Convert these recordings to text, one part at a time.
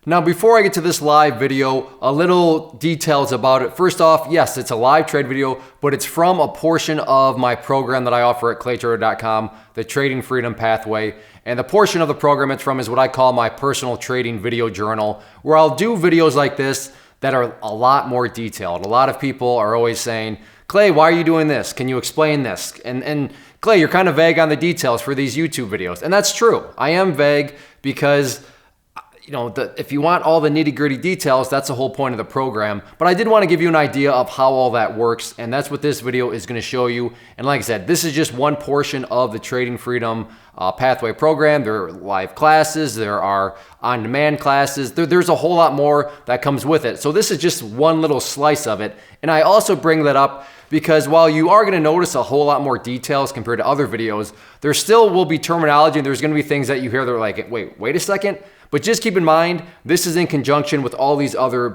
Now, before I get to this live video, a little details about it. First off, yes, it's a live trade video, but it's from a portion of my program that I offer at claytrader.com, the Trading Freedom Pathway. And the portion of the program it's from is what I call my personal trading video journal, where I'll do videos like this that are a lot more detailed. A lot of people are always saying, Clay, why are you doing this? Can you explain this? And Clay, you're kind of vague on the details for these YouTube videos. And that's true. I am vague because if you want all the nitty-gritty details, that's the whole point of the program. But I did want to give you an idea of how all that works, and that's what this video is going to show you. And like I said, this is just one portion of the Trading Freedom Pathway program. There are live classes, there are on-demand classes, there's a whole lot more that comes with it. So this is just one little slice of it. And I also bring that up because while you are going to notice a whole lot more details compared to other videos, there still will be terminology, and there's going to be things that you hear that are like, wait a second. But just keep in mind, this is in conjunction with all these other,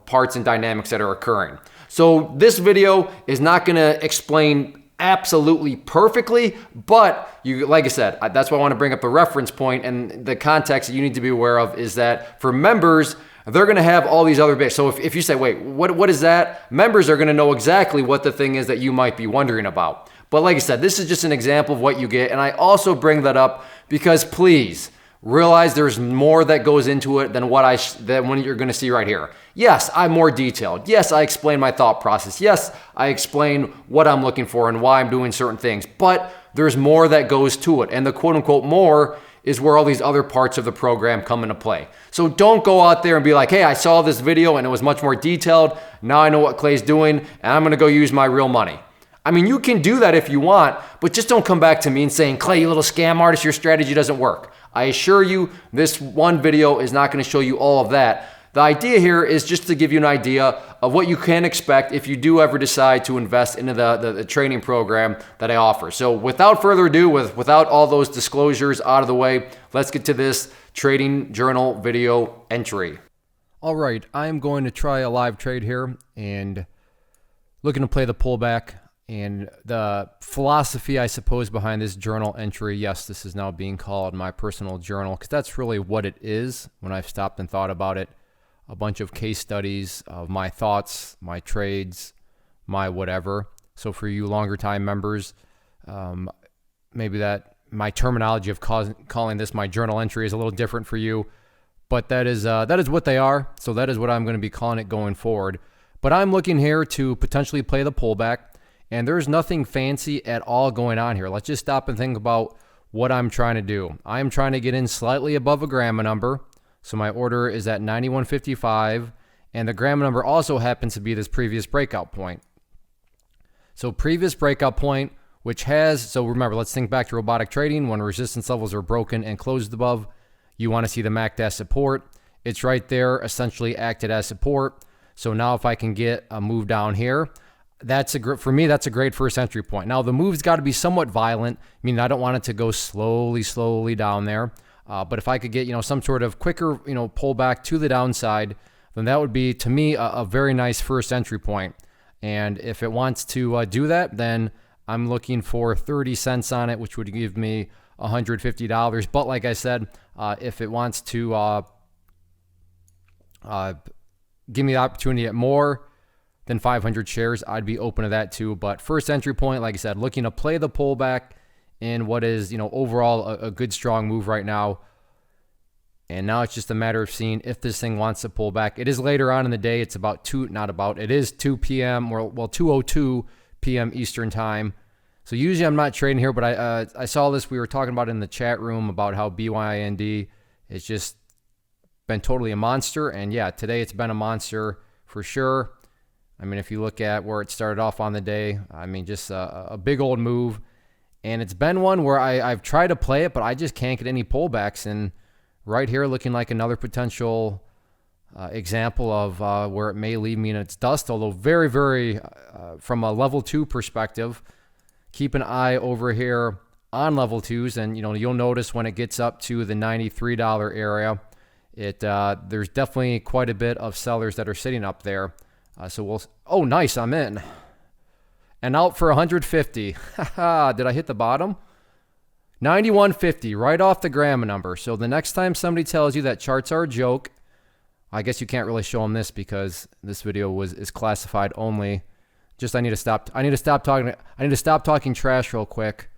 parts and dynamics that are occurring. So this video is not gonna explain absolutely perfectly, but like I said, that's why I wanna bring up the reference point, and the context that you need to be aware of is that for members, they're gonna have all these other bits. So if you say, wait, what is that? Members are gonna know exactly what the thing is that you might be wondering about. But like I said, this is just an example of what you get, and I also bring that up because please, realize there's more that goes into it than what you're going to see right here. Yes, I'm more detailed. Yes, I explain my thought process. Yes, I explain what I'm looking for and why I'm doing certain things. But there's more that goes to it. And the quote unquote more is where all these other parts of the program come into play. So don't go out there and be like, hey, I saw this video and it was much more detailed. Now I know what Clay's doing and I'm going to go use my real money. I mean, you can do that if you want, but just don't come back to me and saying, Clay, you little scam artist, your strategy doesn't work. I assure you, this one video is not going to show you all of that. The idea here is just to give you an idea of what you can expect if you do ever decide to invest into the training program that I offer. So without further ado, without all those disclosures out of the way, let's get to this trading journal video entry. All right, I'm going to try a live trade here and looking to play the pullback. And the philosophy, I suppose, behind this journal entry, yes, this is now being called my personal journal because that's really what it is when I've stopped and thought about it. A bunch of case studies of my thoughts, my trades, my whatever. So for you longer time members, maybe that my terminology of calling this my journal entry is a little different for you, but that is what they are. So that is what I'm going to be calling it going forward. But I'm looking here to potentially play the pullback. And there's nothing fancy at all going on here. Let's just stop and think about what I'm trying to do. I'm trying to get in slightly above a gamma number. So my order is at 91.55. And the gamma number also happens to be this previous breakout point. So previous breakout point, so remember, let's think back to robotic trading. When resistance levels are broken and closed above, you want to see them act as support. It's right there, essentially acted as support. So now if I can get a move down here, for me, that's a great first entry point. Now, the move's got to be somewhat violent, meaning I don't want it to go slowly down there. But if I could get, some sort of quicker, pullback to the downside, then that would be, to me, a very nice first entry point. And if it wants to do that, then I'm looking for 30 cents on it, which would give me $150. But like I said, if it wants to give me the opportunity at more than 500 shares, I'd be open to that too. But first entry point, like I said, looking to play the pullback in what is, overall a good strong move right now. And now it's just a matter of seeing if this thing wants to pull back. It is later on in the day. It's it is 2 p.m. or 2:02 p.m. Eastern time. So usually I'm not trading here, but I saw this. We were talking about it in the chat room about how BYND has just been totally a monster. And yeah, today it's been a monster for sure. I mean, if you look at where it started off on the day, I mean, just a big old move. And it's been one where I've tried to play it, but I just can't get any pullbacks. And right here, looking like another potential example of where it may leave me in its dust, although very, very, from a level 2 perspective, keep an eye over here on level 2s. And, you'll notice when it gets up to the $93 area, there's definitely quite a bit of sellers that are sitting up there. Oh, nice, I'm in. And out for 150. Did I hit the bottom? 91.50, right off the gamma number. So the next time somebody tells you that charts are a joke, I guess you can't really show them this because this video is classified only. Just I need to stop talking trash real quick.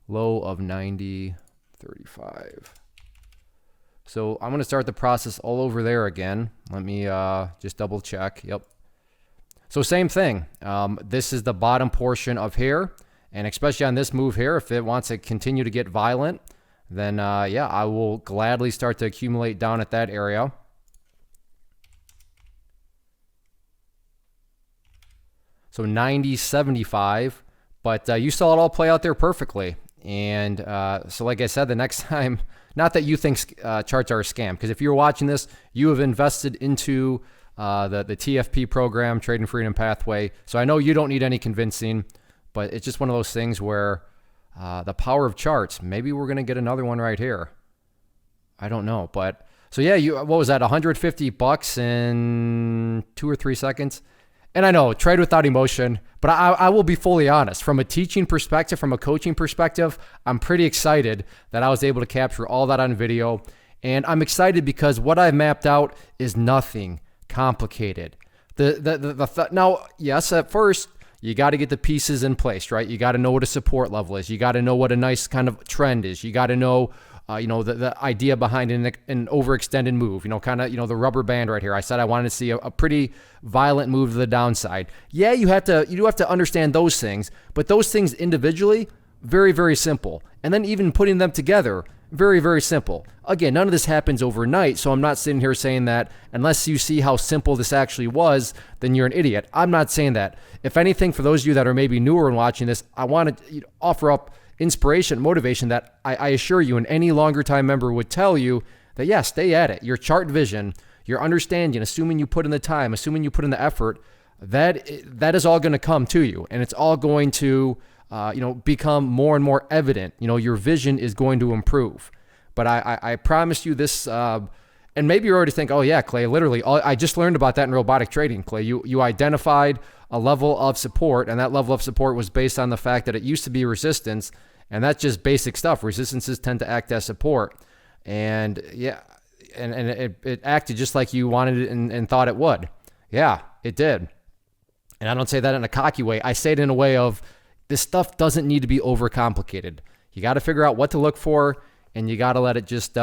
Low of 90, 35. So I'm going to start the process all over there again. Let me just double check. Yep. So same thing. This is the bottom portion of here. And especially on this move here, if it wants to continue to get violent, then yeah, I will gladly start to accumulate down at that area. So 90, 75. But you saw it all play out there perfectly. And so like I said, the next time, not that you think charts are a scam, because if you're watching this, you have invested into the TFP program, Trading Freedom Pathway. So I know you don't need any convincing, but it's just one of those things where the power of charts, maybe we're going to get another one right here. I don't know. But so yeah, what was that? $150 in 2 or 3 seconds. And I know, trade without emotion, but I will be fully honest. From a teaching perspective, from a coaching perspective, I'm pretty excited that I was able to capture all that on video. And I'm excited because what I've mapped out is nothing complicated. Now, yes, at first, you got to get the pieces in place, right? You got to know what a support level is. You got to know what a nice kind of trend is. You got to know the idea behind an overextended move, kind of, the rubber band right here. I said I wanted to see a pretty violent move to the downside. Yeah, you do have to understand those things, but those things individually, very, very simple. And then even putting them together, very, very simple. Again, none of this happens overnight, so I'm not sitting here saying that unless you see how simple this actually was, then you're an idiot. I'm not saying that. If anything, for those of you that are maybe newer and watching this, I want to offer up inspiration, motivation that I assure you, and any longer time member would tell you that, yeah, stay at it. Your chart vision, your understanding, assuming you put in the time, assuming you put in the effort, that is all going to come to you, and it's all going to become more and more evident. Your vision is going to improve. But I promise you this, and maybe you already think, oh yeah, Clay, literally, I just learned about that in robotic trading, Clay. You identified a level of support, and that level of support was based on the fact that it used to be resistance, and that's just basic stuff. Resistances tend to act as support. And yeah, and it acted just like you wanted it and thought it would. Yeah, it did. And I don't say that in a cocky way. I say it in a way of, this stuff doesn't need to be overcomplicated. You got to figure out what to look for, and you got to let it just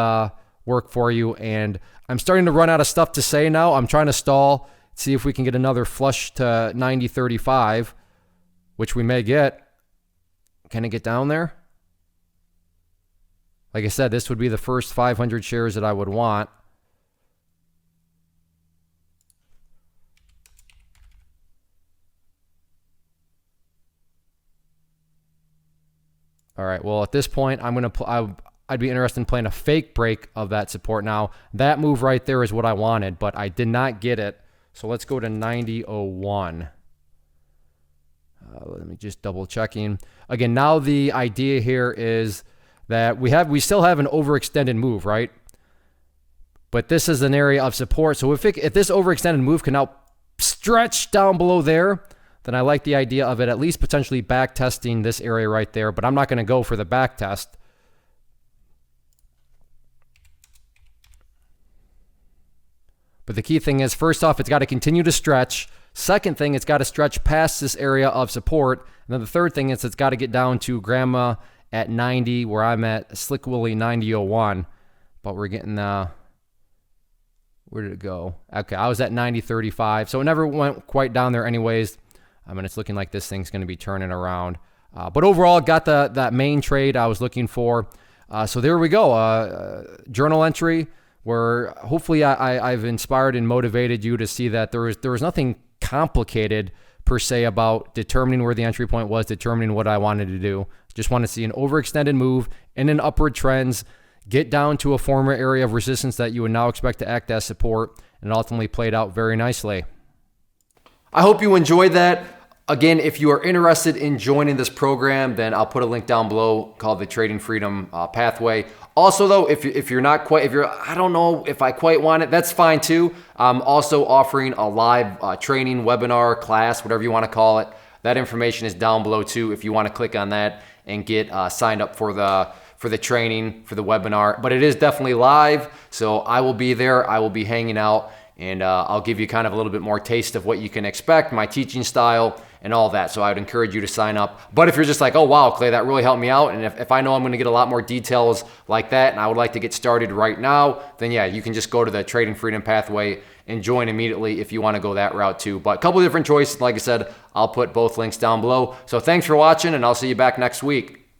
work for you. And I'm starting to run out of stuff to say now. I'm trying to stall, see if we can get another flush to 90.35, which we may get. Can it get down there? Like I said, this would be the first 500 shares that I would want. All right, well, at this point, I'd be interested in playing a fake break of that support. Now, that move right there is what I wanted, but I did not get it. So let's go to 90.01. Let me just double checking. Again, now the idea here is that we still have an overextended move, right? But this is an area of support. So if this overextended move can now stretch down below there, then I like the idea of it at least potentially back testing this area right there, but I'm not going to go for the back test. But the key thing is, first off, it's got to continue to stretch. Second thing, it's got to stretch past this area of support. And then the third thing is it's got to get down to Grandma at 90, where I'm at Slick Willie 90.01. But we're getting, where did it go? Okay, I was at 90.35, so it never went quite down there anyways. I mean, it's looking like this thing's going to be turning around. But overall, got that main trade I was looking for. So there we go. Journal entry where hopefully I've inspired and motivated you to see that there was nothing complicated per se about determining where the entry point was, determining what I wanted to do. Just want to see an overextended move and an upward trends, get down to a former area of resistance that you would now expect to act as support, and it ultimately played out very nicely. I hope you enjoyed that. Again, if you are interested in joining this program, then I'll put a link down below called the Trading Freedom Pathway. Also, though, if I don't know if I quite want it, that's fine too. I'm also offering a live training webinar, class, whatever you want to call it. That information is down below too if you want to click on that and get signed up for the training, for the webinar. But it is definitely live, so I will be there. I will be hanging out. and I'll give you kind of a little bit more taste of what you can expect, my teaching style, and all that. So I would encourage you to sign up. But if you're just like, oh wow, Clay, that really helped me out, and if I know I'm going to get a lot more details like that, and I would like to get started right now, then yeah, you can just go to the Trading Freedom Pathway and join immediately if you want to go that route too. But a couple of different choices. Like I said, I'll put both links down below. So thanks for watching, and I'll see you back next week.